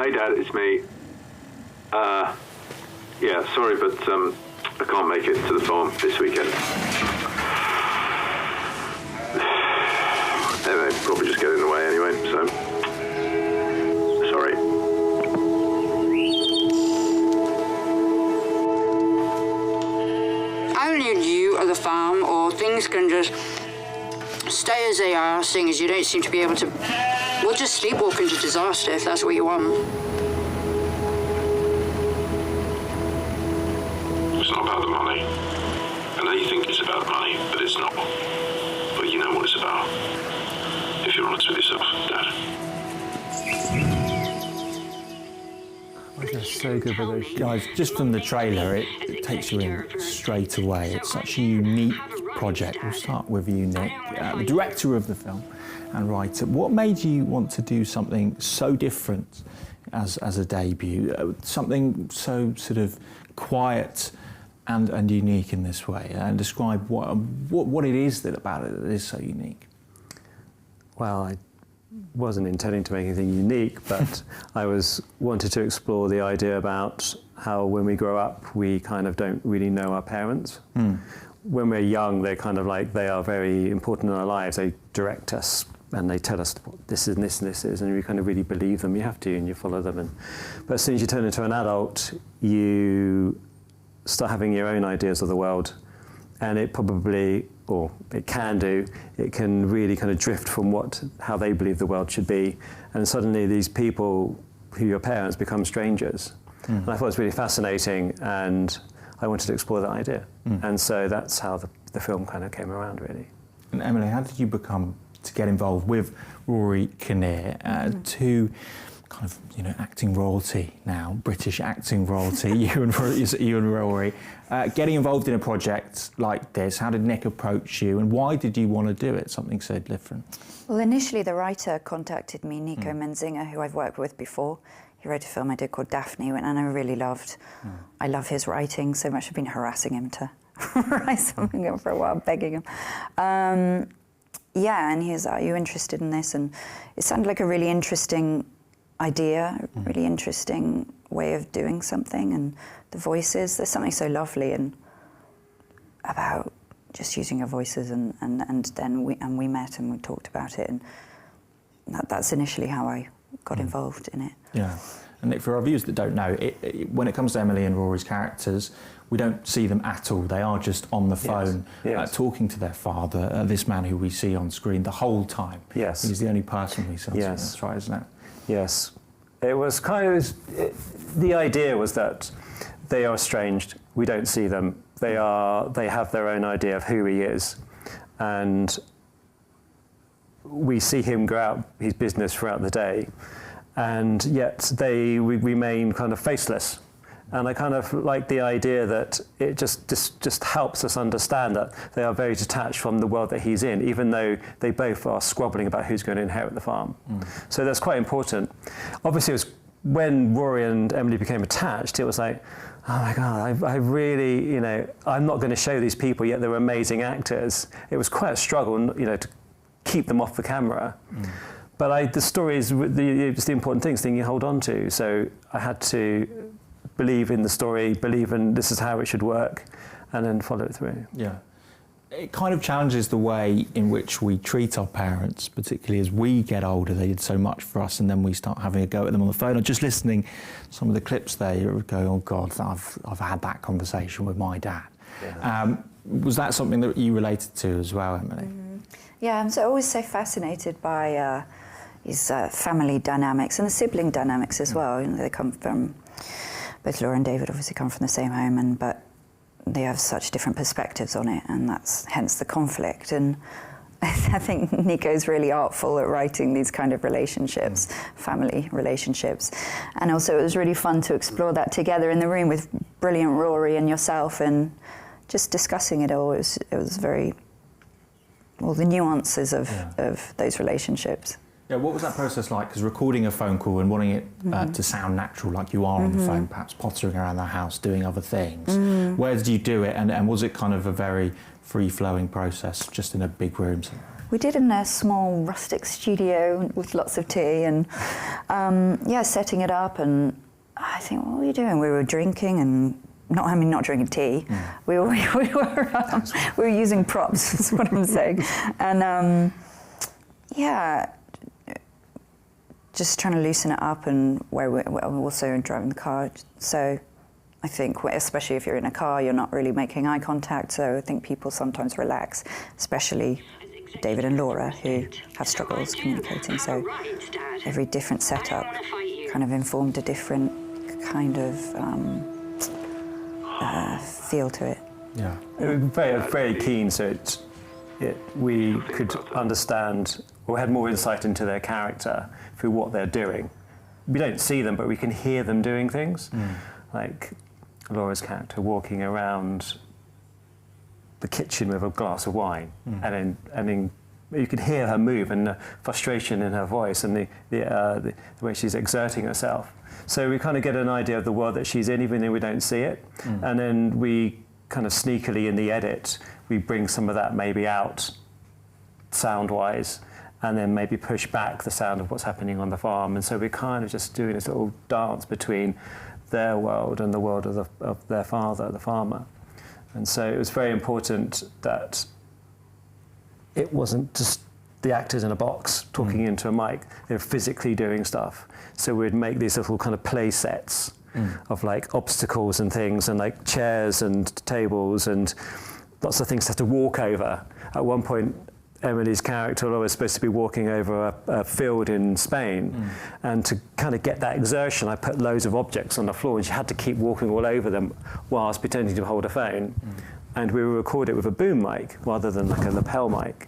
Hey Dad, it's me. Yeah, sorry, but I can't make it to the farm this weekend. Anyway, probably just get in the way anyway, so sorry. Only you at the farm, or things can just stay as they are, seeing as you don't seem to be able to, well, just sleepwalk into disaster if that's what you want. It's not about the money. I know you think it's about money, but it's not. But you know what it's about. If you're honest with yourself, Dad. That's so good with those guys. Just from the trailer, it takes you in straight away. It's such a unique project. We'll start with you, Nick, the director of the film and writer. What made you want to do something so different as a debut? Something so sort of quiet and unique in this way, and describe what it is about it that is so unique. Well, I wasn't intending to make anything unique, but I wanted to explore the idea about how when we grow up, we kind of don't really know our parents. When we're young, they're kind of like, they are very important in our lives. They direct us and they tell us what this is and this and this is, and you kind of really believe them. You have to, and you follow them. But as soon as you turn into an adult, you start having your own ideas of the world, and it probably, or it can do, it can really kind of drift from how they believe the world should be, and suddenly these people who are your parents become strangers. And I thought it was really fascinating, and I wanted to explore that idea. And so that's how the film kind of came around, really. And Emily, how did you get involved with Rory Kinnear, to kind of, acting royalty now, British acting royalty, you and Rory, getting involved in a project like this? How did Nick approach you, and why did you want to do it, something so different? Well, initially the writer contacted me, Nico Menzinger, who I've worked with before. He wrote a film I did called Daphne, and I really loved. I love his writing so much. I've been harassing him to write something for a while, begging him. Yeah, and he was, are you interested in this? And it sounded like a really interesting idea, a really interesting way of doing something, and the voices, there's something so lovely and about just using your voices, and then we met and we talked about it, and that's initially how I got involved in it. Yeah, and Nick, for our viewers that don't know, when it comes to Emily and Rory's characters, we don't see them at all. They are just on the phone, talking to their father, this man who we see on screen the whole time. Yes. He's the only person we see. Yes. That's right, isn't it? Yes. It was kind of, the idea was that they are estranged. We don't see them. They have their own idea of who he is. And we see him go out his business throughout the day, and yet they remain kind of faceless. And I kind of like the idea that it just helps us understand that they are very detached from the world that he's in, even though they both are squabbling about who's going to inherit the farm. So that's quite important. Obviously, it was when Rory and Emily became attached, it was like, oh my God, I really, I'm not going to show these people, yet they're amazing actors. It was quite a struggle, to keep them off the camera. But the story is just the important thing you hold on to. So I had to believe in the story, believe in this is how it should work, and then follow it through. Yeah. It kind of challenges the way in which we treat our parents, particularly as we get older. They did so much for us, and then we start having a go at them on the phone. Or just listening some of the clips there, you would go, oh God, I've had that conversation with my dad. Yeah. Was that something that you related to as well, Emily? Yeah, I'm always so fascinated by his family dynamics and the sibling dynamics as well. They come from, both Laura and David obviously come from the same home, but they have such different perspectives on it, and that's hence the conflict. And I think Nico's really artful at writing these kind of relationships, family relationships. And also it was really fun to explore that together in the room with brilliant Rory and yourself, and just discussing it all. It was very, well, the nuances of those relationships. Yeah, what was that process like? Because recording a phone call and wanting it to sound natural, like you are on the phone, perhaps pottering around the house, doing other things. Where did you do it? And was it kind of a very free-flowing process, just in a big room somewhere? We did in a small rustic studio with lots of tea and, setting it up. And I think, what were you doing? We were drinking and not drinking tea. We were using props. Is what I'm saying. And just trying to loosen it up, and we're also driving the car. So I think, especially if you're in a car, you're not really making eye contact. So I think people sometimes relax, especially David and Laura, who have struggles communicating. So every different setup kind of informed a different kind of feel to it. Yeah, it was very keen, so we could understand or had more insight into their character through what they're doing. We don't see them, but we can hear them doing things. Like Laura's character walking around the kitchen with a glass of wine, and then you can hear her move and the frustration in her voice and the way she's exerting herself. So we kind of get an idea of the world that she's in, even though we don't see it. And then we kind of sneakily in the edit, we bring some of that maybe out sound-wise, and then maybe push back the sound of what's happening on the farm. And so we're kind of just doing this little dance between their world and the world of their father, the farmer. And so it was very important that it wasn't just the actors in a box talking into a mic. They were physically doing stuff. So we'd make these little kind of play sets of like obstacles and things, and like chairs and tables and lots of things to have to walk over. At one point, Emily's character was supposed to be walking over a field in Spain, and to kind of get that exertion, I put loads of objects on the floor, and she had to keep walking all over them whilst pretending to hold a phone. And we would record it with a boom mic rather than like a lapel mic.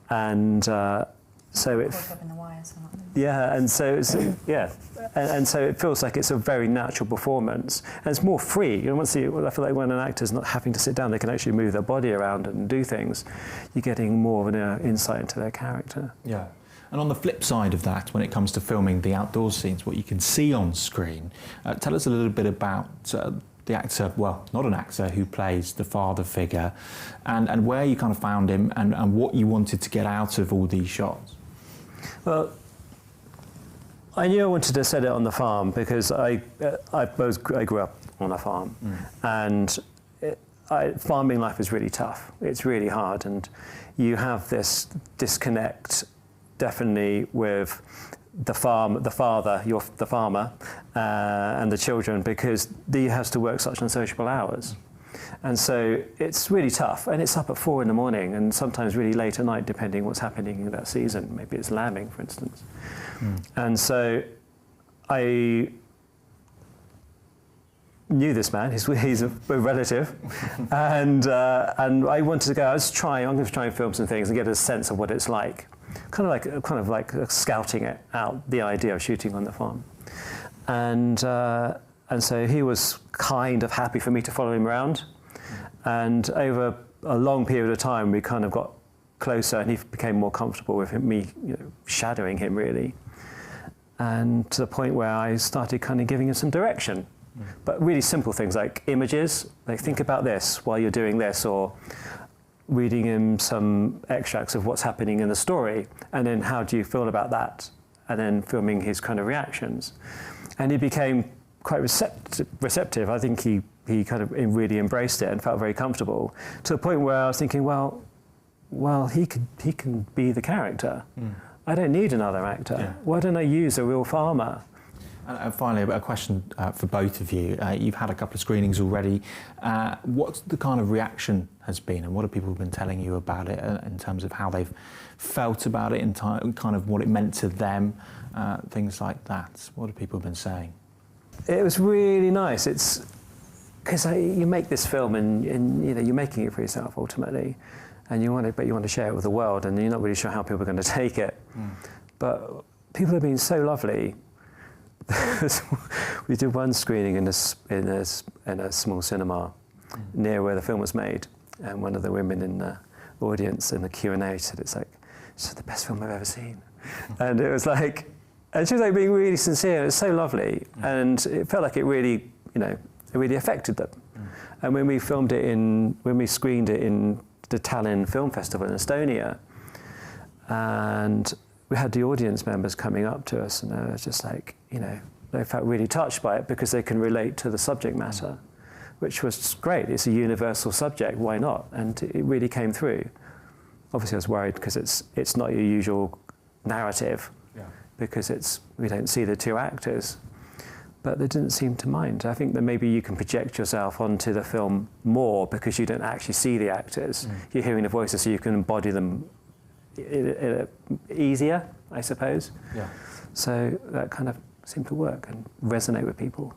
And so it... and so it's, and so it feels like it's a very natural performance, and it's more free. You know, I feel like when an actor's not having to sit down, they can actually move their body around and do things. You're getting more of an insight into their character. Yeah. And on the flip side of that, when it comes to filming the outdoor scenes, what you can see on screen, tell us a little bit about the actor, well, not an actor, who plays the father figure, and where you kind of found him and what you wanted to get out of all these shots. Well, I knew I wanted to set it on the farm because I grew up on a farm, and farming life is really tough. It's really hard, and you have this disconnect definitely with the farmer, and the children, because he has to work such unsociable hours. And so it's really tough, and it's up at 4 a.m, and sometimes really late at night, depending what's happening in that season. Maybe it's lambing, for instance. And so I knew this man. He's a relative, and I wanted to go. I'm going to try and film some things and get a sense of what it's like. Kind of like scouting it out, the idea of shooting on the farm, and so he was kind of happy for me to follow him around, and over a long period of time we kind of got closer, and he became more comfortable with me, shadowing him really, and to the point where I started kind of giving him some direction, but really simple things like images, like think about this while you're doing this, or reading him some extracts of what's happening in the story, and then how do you feel about that, and then filming his kind of reactions. And he became quite receptive. I think he kind of really embraced it and felt very comfortable, to the point where I was thinking, well, he can be the character. I don't need another actor. Yeah. Why don't I use a real farmer? And finally, a question for both of you. You've had a couple of screenings already. What's the kind of reaction has been, and what have people been telling you about it in terms of how they've felt about it, in kind of what it meant to them, things like that? What have people been saying? It was really nice. It's because you make this film, and you're making it for yourself ultimately, and you want to share it with the world, and you're not really sure how people are going to take it. But people have been so lovely. We did one screening in a small cinema near where the film was made, and one of the women in the audience in the Q&A said, it's the best film I've ever seen. And it was like, and she was like being really sincere. It was so lovely, and it felt like it really, it really affected them. And when we screened it in the Tallinn Film Festival in Estonia, And we had the audience members coming up to us, and they were just like, you know, they felt really touched by it because they can relate to the subject matter, which was great. It's a universal subject, why not? And it really came through. Obviously I was worried because it's not your usual narrative, because we don't see the two actors, but they didn't seem to mind. I think that maybe you can project yourself onto the film more because you don't actually see the actors. You're hearing the voices, so you can embody them easier, I suppose. So that kind of seemed to work and resonate with people.